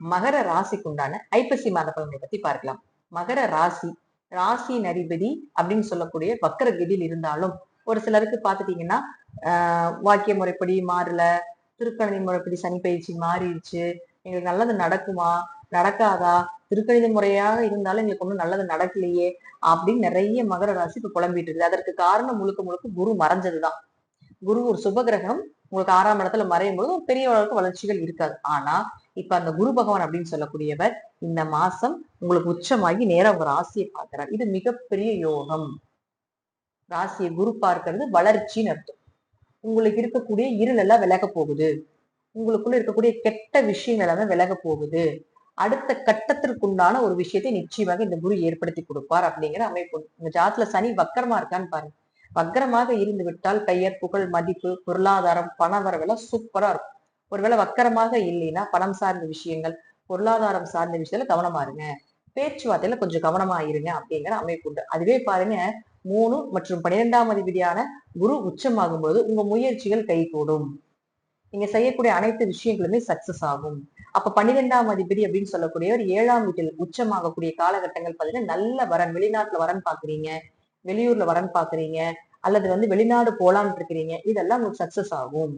மகர ராசிக்கு உண்டான ஐப்பசி மாத பலனை பத்தி பார்க்கலாம். மகர ராசி, ராசியின் அதிபதி அப்படின்னு சொல்லக்கூடிய வக்கர கதியில் இருந்தாலும் ஒரு சிலருக்கு பாத்துட்டீங்கன்னா வாக்கிய முறைப்படி மாறல, திருக்கணித முறைப்படி சனி பயிற்சி மாறிடுச்சு, எங்களுக்கு நல்லது நடக்குமா நடக்காதா, திருக்கணித முறையாக இருந்தாலும் எங்களுக்கு ஒண்ணும் நல்லது நடக்கலையே அப்படின்னு நிறைய மகர ராசி இப்ப புலம்பிட்டு இருக்குது. அதற்கு காரணம் முழுக்க முழுக்க குரு மறைஞ்சதுதான். குரு ஒரு சுபகிரகம் உங்களுக்கு 6ஆம் இடத்துல மறையும் போது ஒரு பெரிய அளவுக்கு வளர்ச்சிகள் இருக்காது. ஆனா இப்ப அந்த குரு பகவான் அப்படின்னு சொல்லக்கூடியவர் இந்த மாசம் உங்களுக்கு உச்சமாகி நேரா உங்க ராசியை பார்க்கிறார். இது மிகப்பெரிய யோகம். ராசியை குரு பார்க்கிறது வளர்ச்சின்னு அர்த்தம். உங்களுக்கு இருக்கக்கூடிய இருள் எல்லாம் விலக போகுது, உங்களுக்குள்ள இருக்கக்கூடிய கெட்ட விஷயங்கள் எல்லாமே விலக போகுது, அடுத்த கட்டத்திற்குண்டான ஒரு விஷயத்தை நிச்சயமாக இந்த குரு ஏற்படுத்தி கொடுப்பார் அப்படிங்கிற அமைப்பு. உங்க ஜாதத்துல சனி வக்கரமா இருக்கான்னு பாருங்க. வக்கரமாக இருந்து விட்டால் பெயர், புகழ், மதிப்பு, பொருளாதாரம், பண வரவெல்லாம் சூப்பரா இருக்கும். ஒருவேளை வக்கரமாக இல்லைன்னா பணம் சார்ந்த விஷயங்கள், பொருளாதாரம் சார்ந்த விஷயத்துல கவனமா இருங்க, பேச்சுவார்த்தையில கொஞ்சம் கவனமா இருங்க அப்படிங்கிற அமைப்பு உண்டு. அதுவே பாருங்க 3 மற்றும் 12ஆம் அதிபதியான குரு உச்சமாகும் போது உங்க முயற்சிகள் கைகூடும். நீங்க செய்யக்கூடிய அனைத்து விஷயங்களுமே சக்சஸ் ஆகும். அப்ப 12ஆம் அதிபதி அப்படின்னு சொல்லக்கூடியவர் 7ஆம் வீட்டில் உச்சமாகக்கூடிய காலகட்டங்கள் பாத்தீங்கன்னா நல்ல வரன், வெளிநாட்டுல வரன் பாக்குறீங்க, வெளியூர்ல வரன் பாக்குறீங்க, அல்லது வெளிநாடு போலான்னு இருக்கிறீங்க, இதெல்லாம் உங்களுக்கு சக்சஸ் ஆகும்.